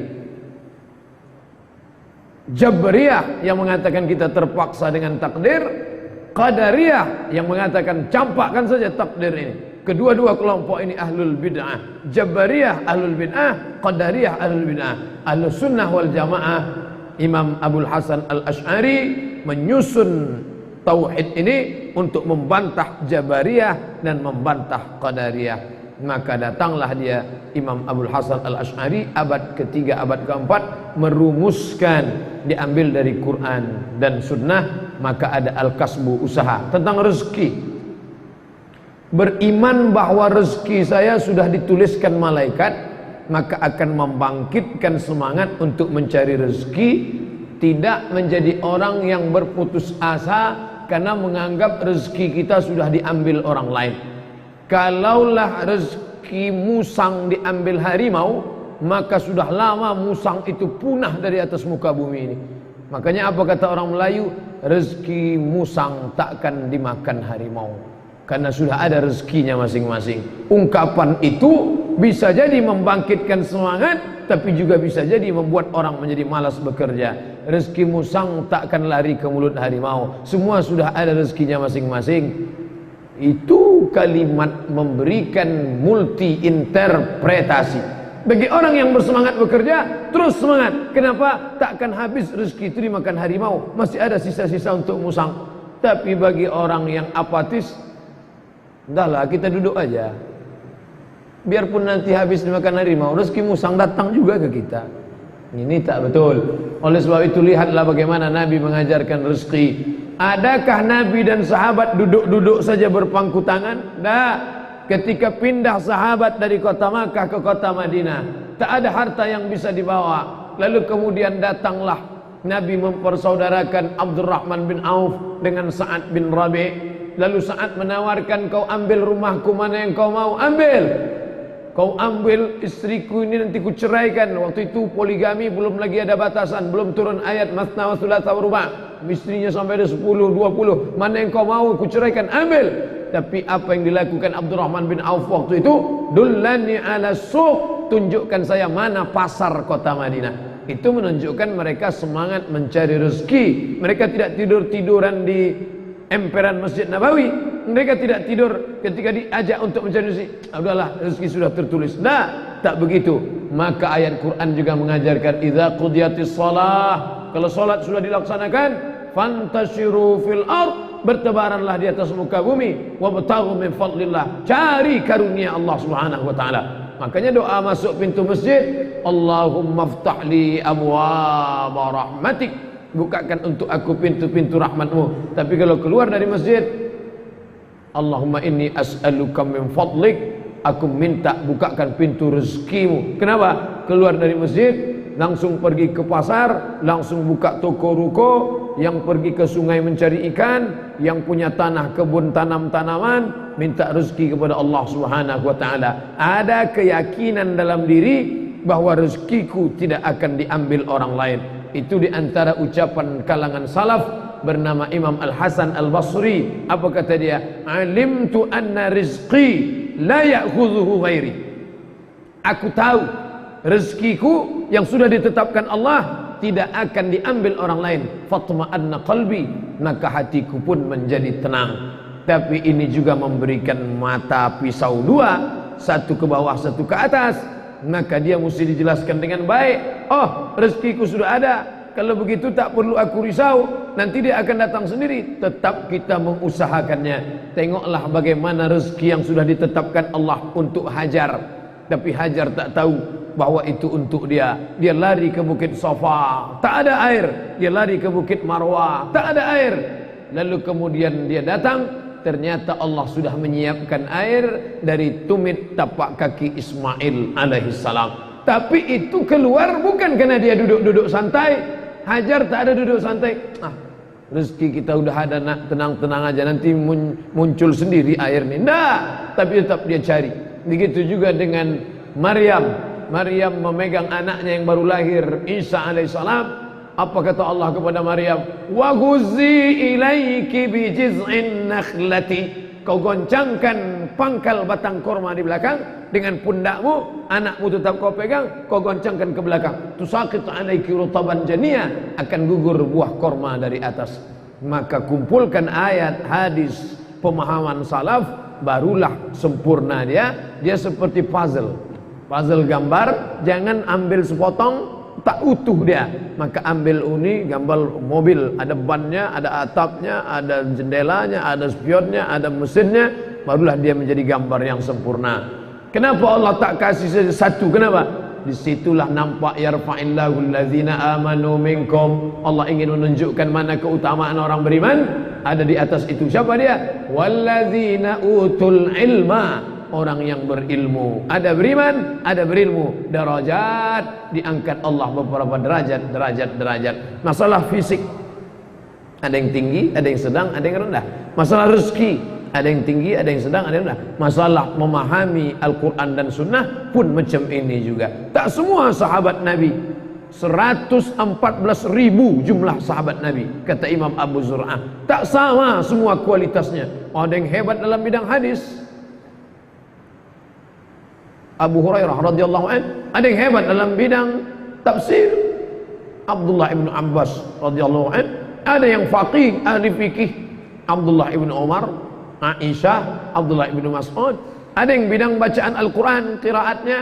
Jabariyah yang mengatakan kita terpaksa dengan takdir, Qadariyah yang mengatakan campakkan saja takdir ini. Kedua-dua kelompok ini ahlul bid'ah. Jabariyah ahlul bid'ah, Qadariyah ahlul bid'ah. Ahlus sunnah wal jamaah, Imam Abul Hasan Al-Asy'ari menyusun tauhid ini untuk membantah Jabariyah dan membantah Qadariyah. Maka datanglah dia Imam Abul Hasan Al-Asy'ari abad ketiga, abad keempat, merumuskan, diambil dari Quran dan Sunnah. Maka ada al-kasbu, usaha tentang rezeki. Beriman bahwa rezeki saya sudah dituliskan malaikat, maka akan membangkitkan semangat untuk mencari rezeki. Tidak menjadi orang yang berputus asa karena menganggap rezeki kita sudah diambil orang lain. Kalaulah rezeki musang diambil harimau, maka sudah lama musang itu punah dari atas muka bumi ini. Makanya apa kata orang Melayu? Rezeki musang takkan dimakan harimau, karena sudah ada rezekinya masing-masing. Ungkapan itu bisa jadi membangkitkan semangat, tapi juga bisa jadi membuat orang menjadi malas bekerja. Rezeki musang takkan lari ke mulut harimau, semua sudah ada rezekinya masing-masing. Itu kalimat memberikan multi interpretasi. Bagi orang yang bersemangat bekerja, terus semangat. Kenapa? Takkan habis rezeki itu dimakan harimau, masih ada sisa-sisa untuk musang. Tapi bagi orang yang apatis, udahlah kita duduk aja, biarpun nanti habis dimakan harimau, rezeki musang datang juga ke kita. Ini tak betul. Oleh sebab itu lihatlah bagaimana Nabi mengajarkan rezeki. Adakah Nabi dan sahabat duduk-duduk saja berpangku tangan? Nah, ketika pindah sahabat dari kota Makkah ke kota Madinah, tak ada harta yang bisa dibawa. Lalu kemudian datanglah Nabi mempersaudarakan Abdurrahman bin Auf dengan Sa'ad bin Rabi'. Lalu Sa'ad menawarkan, kau ambil rumahku, mana yang kau mau ambil. Kau ambil istriku ini, nanti ku ceraikan. Waktu itu poligami belum lagi ada batasan, belum turun ayat masna wa thulatha wa ruba'. Istrinya sampai ada 10, 20. Mana yang kau mau ku ceraikan, ambil. Tapi apa yang dilakukan Abdurrahman bin Auf waktu itu? Dullani ala suq, tunjukkan saya mana pasar kota Madinah. Itu menunjukkan mereka semangat mencari rezeki. Mereka tidak tidur-tiduran di emperan Masjid Nabawi. Mereka tidak tidur ketika diajak untuk mencari rezeki. Udahlah, rezeki sudah tertulis. Nah, tak begitu. Maka ayat Quran juga mengajarkan, idza qudiyatis shalah, kalau salat sudah dilaksanakan, fantashiru fil ard, bertebaranlah di atas muka bumi, wabtaghu min fadlillah, cari karunia Allah Subhanahu wa taala. Makanya doa masuk pintu masjid, Allahumma ftahli abwaaba rahmatik, bukakan untuk aku pintu-pintu rahmatmu. Tapi kalau keluar dari masjid, Allahumma inni as'aluka min fadlik, aku minta bukakan pintu rezekimu. Kenapa? Keluar dari masjid, langsung pergi ke pasar, langsung buka toko ruko, yang pergi ke sungai mencari ikan, yang punya tanah kebun tanam tanaman, minta rezeki kepada Allah Subhanahu wa taala. Ada keyakinan dalam diri bahwa rezekiku tidak akan diambil orang lain. Itu diantara ucapan kalangan salaf bernama Imam Al-Hasan Al-Basri. Apa kata dia? Alimtu anna rizqi la ya'khudhuhu ghairi. Aku tahu rezekiku yang sudah ditetapkan Allah tidak akan diambil orang lain. Fatma'anna qalbi, maka hatiku pun menjadi tenang. Tapi ini juga memberikan mata pisau dua, satu ke bawah, satu ke atas. Maka dia mesti dijelaskan dengan baik. Oh, rezekiku sudah ada, kalau begitu tak perlu aku risau, nanti dia akan datang sendiri. Tetap kita mengusahakannya. Tengoklah bagaimana rezeki yang sudah ditetapkan Allah untuk Hajar. Tapi Hajar tak tahu bahwa itu untuk dia. Dia lari ke Bukit Safa, tak ada air. Dia lari ke Bukit Marwah, tak ada air. Lalu kemudian dia datang, ternyata Allah sudah menyiapkan air dari tumit tapak kaki Ismail alaihissalam. Tapi itu keluar bukan karena dia duduk-duduk santai. Hajar tak ada duduk santai. Rezeki kita udah ada, nak, tenang-tenang aja, nanti muncul sendiri air ini. Nah, tapi tetap dia cari. Begitu juga dengan Maryam. Maryam memegang anaknya yang baru lahir, Isa alaihissalam. Apa kata Allah kepada Maryam? Wa ghuzzi ilaiki bi jiz'in nakhlati. Kau goncangkan pangkal batang korma di belakang dengan pundakmu, anakmu tetap kau pegang, kau goncangkan ke belakang. Tusaqit alaiki rutaban janiya, akan gugur buah korma dari atas. Maka kumpulkan ayat, hadis, pemahaman salaf, barulah sempurna dia. Dia seperti puzzle. Puzzle gambar, jangan ambil sepotong, tak utuh dia, maka ambil uni, gambar mobil, ada bannya, ada atapnya, ada jendelanya, ada spionnya, ada mesinnya, barulah dia menjadi gambar yang sempurna. Kenapa Allah tak kasih saja satu? Kenapa? Disitulah nampak yarfa'illahu allazina amanu minkum. Allah ingin menunjukkan mana keutamaan orang beriman, ada di atas itu. Siapa dia? Wallazina utul ilma, orang yang berilmu. Ada beriman, ada berilmu. Darajat, diangkat Allah beberapa derajat. Masalah fisik, ada yang tinggi, ada yang sedang, ada yang rendah. Masalah rezeki, ada yang tinggi, ada yang sedang, ada yang rendah. Masalah memahami Al-Quran dan Sunnah pun macam ini juga. Tak semua sahabat Nabi, 114.000 jumlah sahabat Nabi, kata Imam Abu Zur'ah. Tak sama semua kualitasnya. Ada yang hebat dalam bidang hadis, Abu Hurairah radhiyallahu anhu. Ada yang hebat dalam bidang tafsir, Abdullah ibn Abbas radhiyallahu anhu. Ada yang faqih, ahli fikih, Abdullah ibn Umar, Aisyah, Abdullah ibn Mas'ud. Ada yang bidang bacaan Al-Quran, qiraatnya,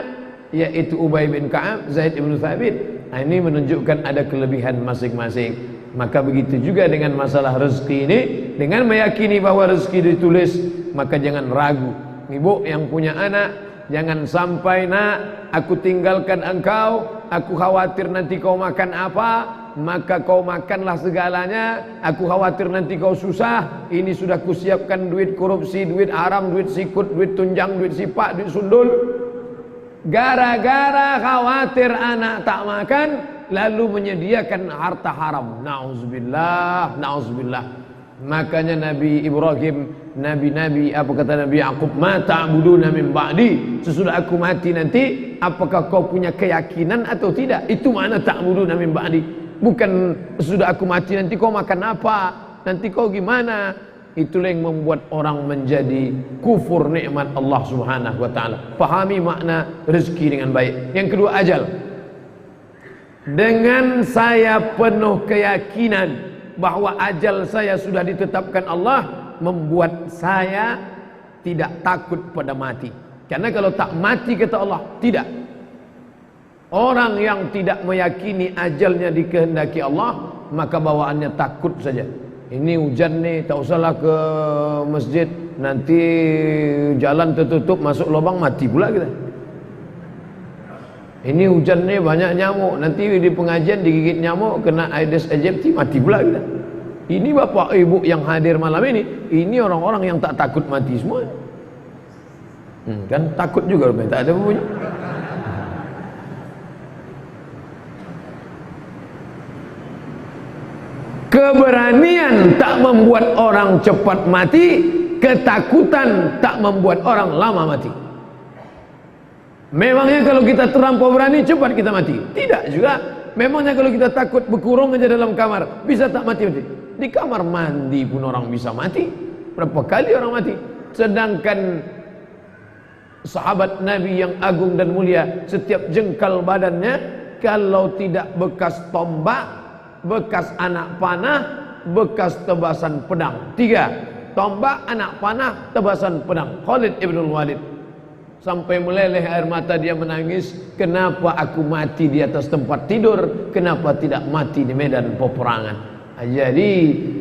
yaitu Ubay bin Ka'ab, Zaid ibn Thabit. Ini menunjukkan ada kelebihan masing-masing. Maka begitu juga dengan masalah rezeki ini. Dengan meyakini bahwa rezeki ditulis, maka jangan ragu. Ibu yang punya anak, jangan sampai, nak, aku tinggalkan engkau, aku khawatir nanti kau makan apa, maka kau makanlah segalanya. Aku khawatir nanti kau susah. Ini sudah kusiapkan duit korupsi, duit haram, duit sikut, duit tunjang, duit sipak, duit sundul. Gara-gara khawatir anak tak makan, lalu menyediakan harta haram. Na'udzubillah, na'udzubillah. Makanya Nabi Ibrahim, Nabi-Nabi, apa kata Nabi Yaqub, ma ta'buduna min ba'di, sesudah aku mati nanti, apakah kau punya keyakinan atau tidak? Itu makna ta'buduna min ba'di. Bukan sudah aku mati nanti kau makan apa, nanti kau gimana. Itulah yang membuat orang menjadi kufur nikmat Allah subhanahu wa ta'ala. Pahami makna rezeki dengan baik. Yang kedua, ajal. Dengan saya penuh keyakinan bahwa ajal saya sudah ditetapkan Allah, membuat saya tidak takut pada mati. Karena kalau tak mati, kata Allah, tidak. Orang yang tidak meyakini ajalnya dikehendaki Allah, maka bawaannya takut saja. Ini hujan nih, tak usahlah ke masjid, nanti jalan tertutup, masuk lubang, mati pula kita. Ini hujan nih, banyak nyamuk, nanti di pengajian digigit nyamuk, kena Aedes aegypti, mati pula kita. Ini bapak ibu yang hadir malam ini orang-orang yang tak takut mati semua. Kan takut juga, tak ada punya. Keberanian tak membuat orang cepat mati, ketakutan tak membuat orang lama mati. Memangnya kalau kita terlampau berani, cepat kita mati? Tidak juga. Memangnya kalau kita takut berkurung aja dalam kamar, bisa tak mati-mati? Di kamar mandi pun orang bisa mati. Berapa kali orang mati? Sedangkan sahabat Nabi yang agung dan mulia, setiap jengkal badannya, kalau tidak bekas tombak, bekas anak panah, bekas tebasan pedang. 3. Tombak, anak panah, tebasan pedang. Khalid ibn Walid sampai meleleh air mata, dia menangis. Kenapa aku mati di atas tempat tidur? Kenapa tidak mati di medan peperangan? Jadi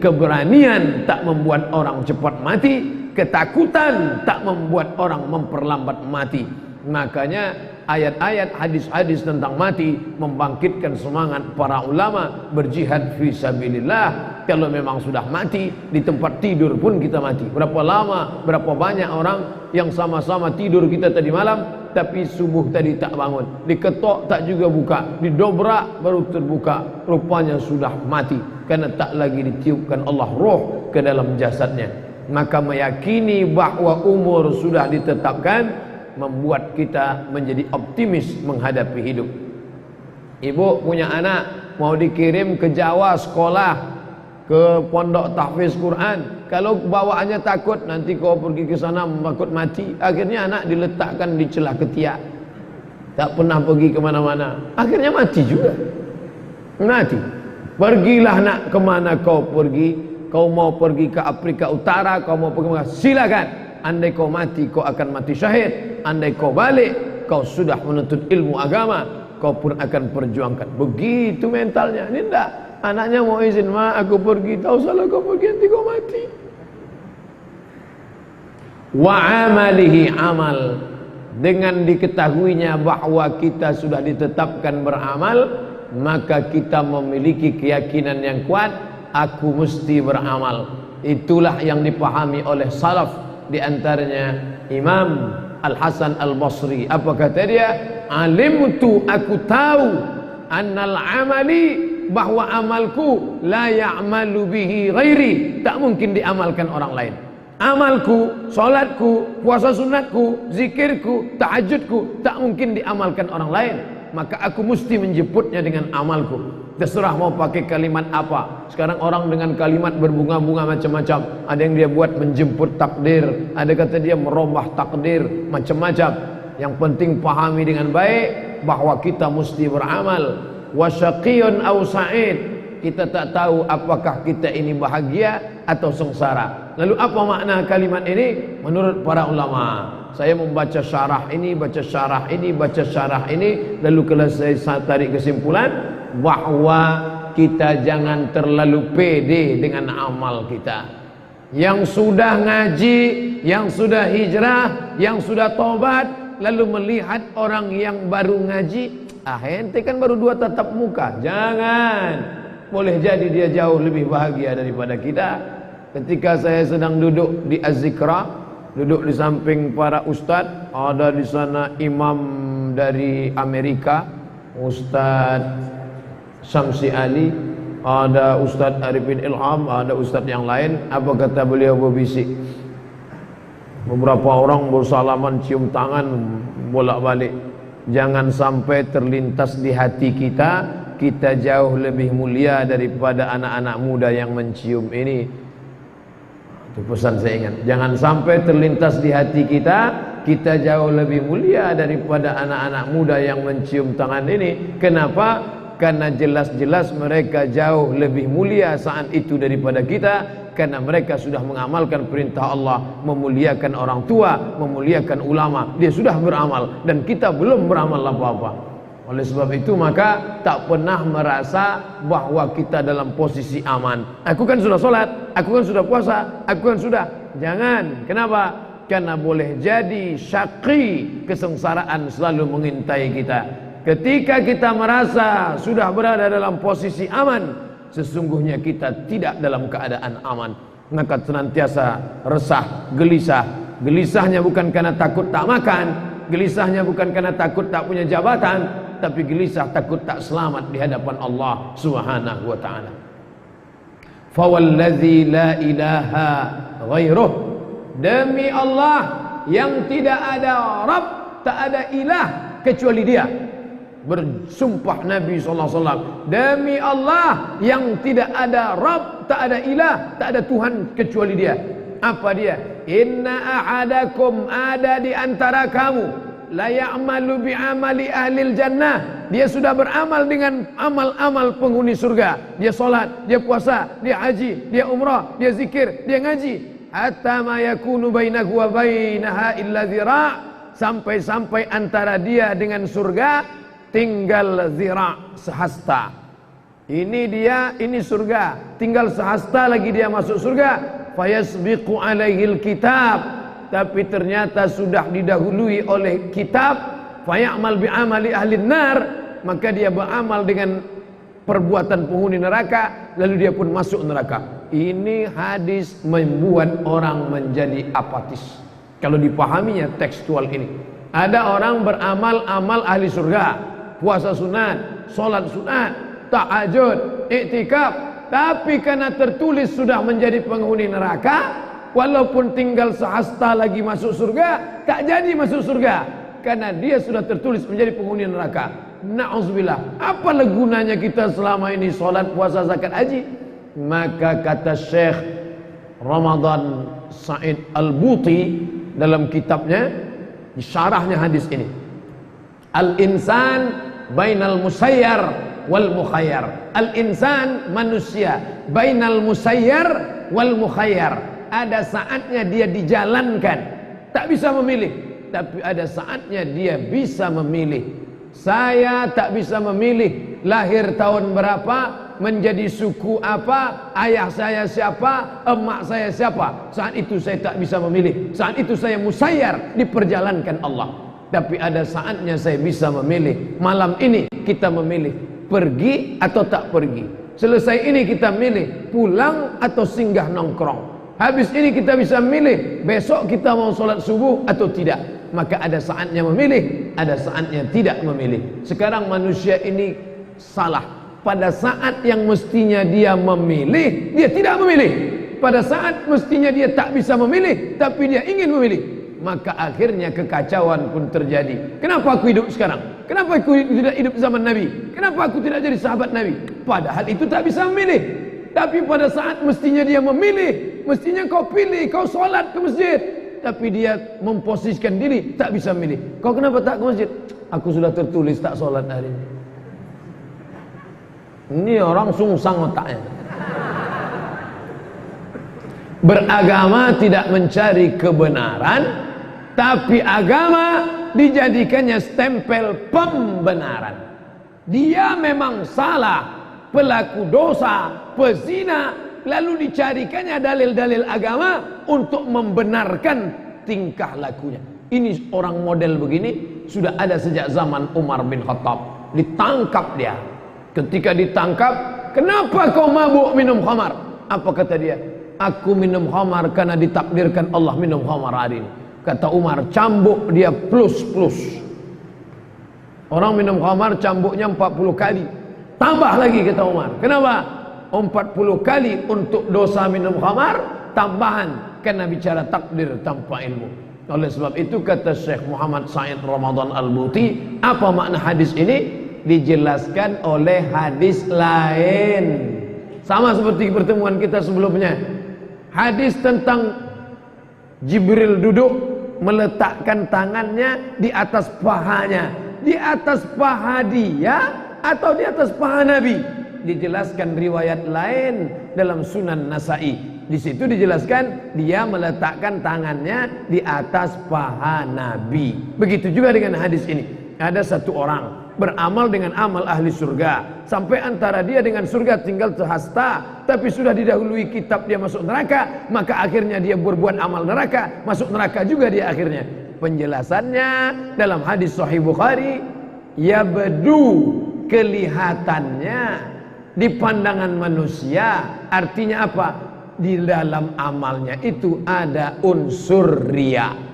keberanian tak membuat orang cepat mati, ketakutan tak membuat orang memperlambat mati. Makanya ayat-ayat hadis-hadis tentang mati membangkitkan semangat para ulama berjihad fi sabilillah. Kalau memang sudah mati, di tempat tidur pun kita mati. Berapa lama, berapa banyak orang yang sama-sama tidur kita tadi malam, tapi subuh tadi tak bangun, diketok tak juga buka, didobrak baru terbuka, rupanya sudah mati karena tak lagi ditiupkan Allah roh ke dalam jasadnya. Maka meyakini bahwa umur sudah ditetapkan membuat kita menjadi optimis menghadapi hidup. Ibu punya anak mau dikirim ke Jawa sekolah, ke pondok tahfiz Quran, kalau bawaannya takut nanti kau pergi ke sana takut mati, akhirnya anak diletakkan di celah ketiak, tak pernah pergi kemana-mana, akhirnya mati juga. Mati. Pergilah nak, kemana kau pergi? Kau mau pergi ke Afrika Utara, kau mau pergi ke, silakan. Andai kau mati, kau akan mati syahid. Andai kau balik, kau sudah menuntut ilmu agama. kau pun akan perjuangkan. Begitu mentalnya. Ini enggak, anaknya mau izin, ma aku pergi, tahu salah kau pergi, nanti kau mati. Wa amalihi amal, dengan diketahuinya bahwa kita sudah ditetapkan beramal, maka kita memiliki keyakinan yang kuat, aku mesti beramal. Itulah yang dipahami oleh salaf, di antaranya Imam Al-Hasan Al-Basri. Apa kata dia? Alimtu, aku tahu, annal amali, bahwa amalku la ya'malu bihi ghairi, tak mungkin diamalkan orang lain. Amalku, solatku, puasa sunatku, zikirku, tahajudku, tak mungkin diamalkan orang lain. Maka aku mesti menjemputnya dengan amalku. Terserah mau pakai kalimat apa. Sekarang orang dengan kalimat berbunga-bunga macam-macam. Ada yang dia buat menjemput takdir, ada kata dia merubah takdir, macam-macam. Yang penting pahami dengan baik bahwa kita mesti beramal. Wasyaqiyun aw sa'id, kita tak tahu apakah kita ini bahagia atau sengsara. Lalu apa makna kalimat ini? Menurut para ulama, saya membaca syarah ini, baca syarah ini, baca syarah ini, lalu kalau saya tarik kesimpulan bahwa kita jangan terlalu pede dengan amal kita. Yang sudah ngaji, yang sudah hijrah, yang sudah tobat, lalu melihat orang yang baru ngaji, ente kan baru 2 tatap muka. Jangan, boleh jadi dia jauh lebih bahagia daripada kita. Ketika saya sedang duduk di Az-Zikra, duduk di samping para ustadz, ada di sana imam dari Amerika, Ustadz Syamsi Ali, ada Ustadz Arifin Ilham, ada ustadz yang lain. Apa kata beliau berbisik? Beberapa orang bersalaman, cium tangan, bolak-balik. Jangan sampai terlintas di hati kita, kita jauh lebih mulia daripada anak-anak muda yang mencium ini. Itu pesan saya ingat. Jangan sampai terlintas di hati kita, kita jauh lebih mulia daripada anak-anak muda yang mencium tangan ini. Kenapa? Karena jelas-jelas mereka jauh lebih mulia saat itu daripada kita, karena mereka sudah mengamalkan perintah Allah, memuliakan orang tua, memuliakan ulama. Dia sudah beramal dan kita belum beramal apa-apa. Oleh sebab itu maka tak pernah merasa bahwa kita dalam posisi aman. Aku kan sudah sholat, aku kan sudah puasa, aku kan sudah. Jangan. Kenapa? Karena boleh jadi syaqi, kesengsaraan selalu mengintai kita. Ketika kita merasa sudah berada dalam posisi aman, sesungguhnya kita tidak dalam keadaan aman. Maka senantiasa resah, gelisah. Gelisahnya bukan karena takut tak makan, gelisahnya bukan karena takut tak punya jabatan, tapi gelisah takut tak selamat di hadapan Allah Subhanahu wa ta'ala. Fawallazi la ilaha ghairuh, demi Allah yang tidak ada Rabb, tak ada ilah kecuali Dia. Bersumpah Nabi SAW, demi Allah yang tidak ada Rabb, tak ada ilah, tak ada Tuhan kecuali Dia. Apa dia? Inna ahadakum, ada di antara kamu, la ya'malu bi'amali ahlil jannah, dia sudah beramal dengan amal-amal penghuni surga. Dia solat, dia puasa, dia haji, dia umrah, dia zikir, dia ngaji. Hatta ma yakunu bainahu wa bainaha illa zira', sampai-sampai antara dia dengan surga tinggal zira', sehasta. Ini dia, ini surga, tinggal sehasta lagi dia masuk surga. Fayasbiqu alaihil kitab, tapi ternyata sudah didahului oleh kitab. Fayamal bi'amali ahlin nar, maka dia beramal dengan perbuatan penghuni neraka, lalu dia pun masuk neraka. Ini hadis membuat orang menjadi apatis kalau dipahaminya tekstual ini. Ada orang beramal amal ahli surga, puasa sunat, solat sunat, tahajud, iktikaf, tapi karena tertulis sudah menjadi penghuni neraka, walaupun tinggal sehasta lagi masuk surga, tak jadi masuk surga karena dia sudah tertulis menjadi penghuni neraka. Na'udzubillah. Apa gunanya kita selama ini solat, puasa, zakat, haji? Maka kata Syekh Ramadan Sa'id Al-Buti dalam kitabnya, di syarahnya hadis ini, Al-insan bainal musayyar wal mukhayyar. Al-insan, manusia, bainal musayyar wal mukhayyar. Ada saatnya dia dijalankan, tak bisa memilih, tapi ada saatnya dia bisa memilih. Saya tak bisa memilih lahir tahun berapa, menjadi suku apa, ayah saya siapa, emak saya siapa. Saat itu saya tak bisa memilih. Saat itu saya musayyar, diperjalankan Allah. Tapi ada saatnya saya bisa memilih. Malam ini kita memilih pergi atau tak pergi. Selesai ini kita milih pulang atau singgah nongkrong. Habis ini kita bisa milih besok kita mau sholat subuh atau tidak. Maka ada saatnya memilih, ada saatnya tidak memilih. Sekarang manusia ini salah. Pada saat yang mestinya dia memilih, dia tidak memilih. Pada saat mestinya dia tak bisa memilih, tapi dia ingin memilih. Maka akhirnya kekacauan pun terjadi. Kenapa aku hidup sekarang? Kenapa aku tidak hidup zaman Nabi? Kenapa aku tidak jadi sahabat Nabi? Padahal itu tak bisa memilih. Tapi pada saat mestinya dia memilih, mestinya kau pilih, kau sholat ke masjid. Tapi dia memposisikan diri, tak bisa memilih. Kau kenapa tak ke masjid? Aku sudah tertulis tak sholat hari ini. Ini orang sungsang otaknya. Beragama tidak mencari kebenaran, tapi agama dijadikannya stempel pembenaran. Dia memang salah, pelaku dosa, pezina, lalu dicarikannya dalil-dalil agama untuk membenarkan tingkah lakunya. Ini orang model begini sudah ada sejak zaman Umar bin Khattab. Ditangkap dia. Ketika ditangkap, kenapa kau mabuk minum khamar? Apa kata dia? Aku minum khamar karena ditakdirkan Allah minum khamar hari ini. Kata Umar, cambuk dia plus. Orang minum khamar cambuknya 40 kali. Tambah lagi kata Umar. Kenapa? 40 kali untuk dosa minum khamar, tambahan karena bicara takdir tanpa ilmu. Oleh sebab itu kata Syekh Muhammad Said Ramadan Al-Buti, apa makna hadis ini? Dijelaskan oleh hadis lain. Sama seperti pertemuan kita sebelumnya. Hadis tentang Jibril duduk meletakkan tangannya di atas pahanya. Di atas paha dia atau di atas paha Nabi? Dijelaskan riwayat lain dalam Sunan Nasa'i. Di situ dijelaskan dia meletakkan tangannya di atas paha Nabi. Begitu juga dengan hadis ini. Ada satu orang beramal dengan amal ahli surga, sampai antara dia dengan surga tinggal sehasta, tapi sudah didahului kitab dia masuk neraka, maka akhirnya dia berbuat amal neraka, masuk neraka juga dia akhirnya. Penjelasannya dalam hadis Sahih Bukhari, yabdu, kelihatannya di pandangan manusia, artinya apa? Di dalam amalnya itu ada unsur riya.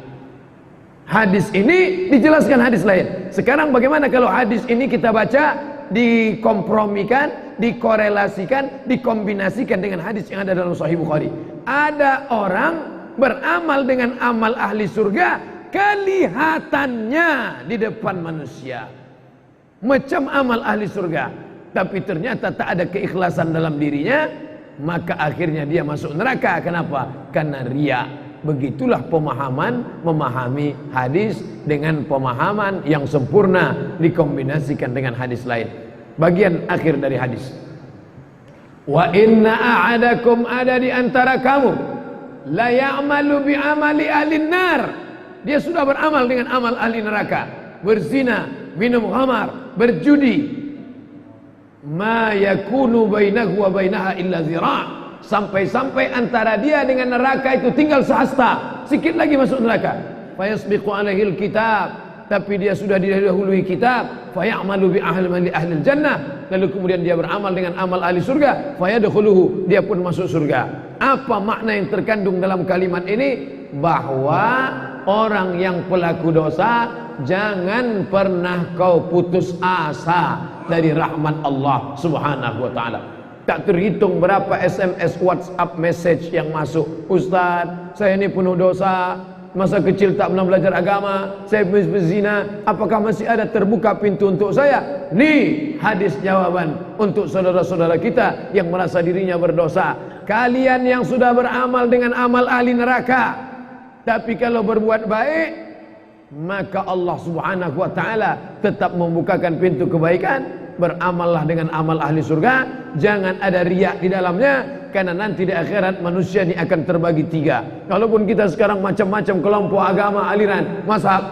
Hadis ini dijelaskan hadis lain. Sekarang bagaimana kalau hadis ini kita baca, dikompromikan, dikorelasikan, dikombinasikan dengan hadis yang ada dalam Sahih Bukhari? Ada orang beramal dengan amal ahli surga, kelihatannya di depan manusia macam amal ahli surga, tapi ternyata tak ada keikhlasan dalam dirinya, maka akhirnya dia masuk neraka. Kenapa? Karena riya. Begitulah pemahaman memahami hadis dengan pemahaman yang sempurna dikombinasikan dengan hadis lain. Bagian akhir dari hadis, wa inna a'adakum, ada di antara kamu, la ya'malu bi amali ahli nar, dia sudah beramal dengan amal ahli neraka, berzina, minum khamar, berjudi, ma yakunu bainahu wa bainaha illa zira', sampai-sampai antara dia dengan neraka itu tinggal sehasta, sikit lagi masuk neraka. Fayasbiqu alaihil kitab, tapi dia sudah didahului kitab. Fayamalu bi ahli jannah, lalu kemudian dia beramal dengan amal ahli surga. Fayadkhuluhu, dia pun masuk surga. Apa makna yang terkandung dalam kalimat ini? Bahwa orang yang pelaku dosa, jangan pernah kau putus asa dari rahmat Allah Subhanahu wa ta'ala. Tak terhitung berapa SMS, WhatsApp, message yang masuk. Ustaz, saya ini penuh dosa, masa kecil tak pernah belajar agama, saya berzina, apakah masih ada terbuka pintu untuk saya? Nih hadis jawaban untuk saudara-saudara kita yang merasa dirinya berdosa. Kalian yang sudah beramal dengan amal ahli neraka, tapi kalau berbuat baik, maka Allah Subhanahu wa ta'ala tetap membukakan pintu kebaikan. Beramallah dengan amal ahli surga, jangan ada riak di dalamnya, karena nanti di akhirat manusia ini akan terbagi tiga. Kalaupun kita sekarang macam-macam kelompok agama, aliran, mazhab,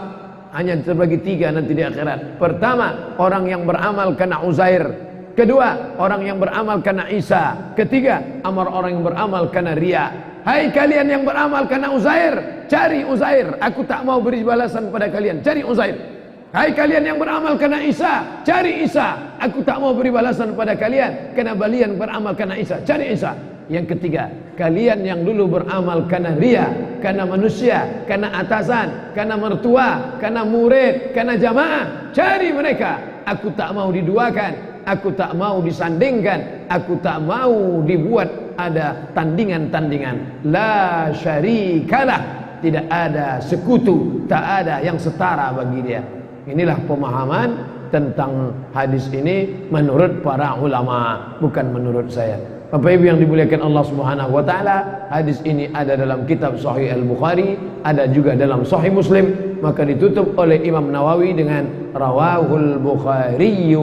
hanya terbagi 3 nanti di akhirat. Pertama, orang yang beramal karena Uzair. Kedua, orang yang beramal karena Isa. Ketiga, orang yang beramal karena Ria. Hai kalian yang beramal karena Uzair, cari Uzair. Aku tak mau beri balasan pada kalian, cari Uzair. Hai kalian yang beramal karena Isa, cari Isa. Aku tak mau beri balasan pada kalian karena kalian beramal karena Isa, cari Isa. Yang ketiga, kalian yang dulu beramal karena ria, karena manusia, karena atasan, karena mertua, karena murid, karena jamaah, cari mereka. Aku tak mau diduakan, aku tak mau disandingkan, aku tak mau dibuat ada tandingan-tandingan. La syarikalah, tidak ada sekutu, tak ada yang setara bagi dia. Inilah pemahaman tentang hadis ini menurut para ulama, bukan menurut saya. Bapak Ibu yang dimuliakan Allah Subhanahu wa taala, hadis ini ada dalam kitab Sahih Al-Bukhari, ada juga dalam Sahih Muslim, maka ditutup oleh Imam Nawawi dengan rawahul Bukhari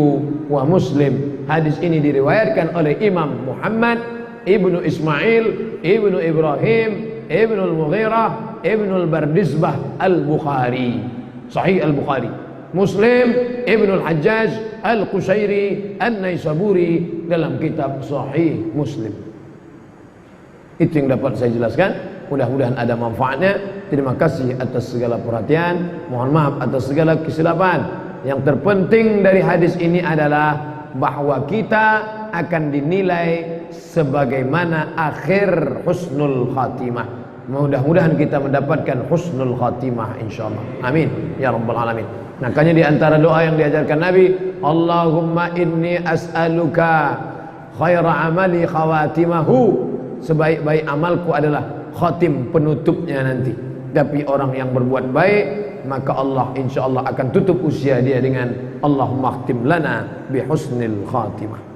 wa Muslim. Hadis ini diriwayatkan oleh Imam Muhammad ibnu Ismail ibnu Ibrahim ibnu Al-Mughirah ibnu Al-Bardizbah Al-Bukhari, Sahih Al-Bukhari. Muslim Ibnu Al-Hajjaj Al-Qushairi An-Naisaburi dalam kitab Sahih Muslim. Itu yang dapat saya jelaskan. Mudah-mudahan ada manfaatnya. Terima kasih atas segala perhatian. Mohon maaf atas segala kesilapan. Yang terpenting dari hadis ini adalah bahwa kita akan dinilai sebagaimana akhir husnul khatimah. Mudah-mudahan kita mendapatkan husnul khatimah insyaallah. Amin ya rabbal alamin. Makanya di antara doa yang diajarkan Nabi, Allahumma inni as'aluka khaira amali khawatimahu. Sebaik-baik amalku adalah khatim, penutupnya nanti. Tapi orang yang berbuat baik, maka Allah insyaallah akan tutup usia dia dengan Allahumma khtim lana bi husnil khatimah.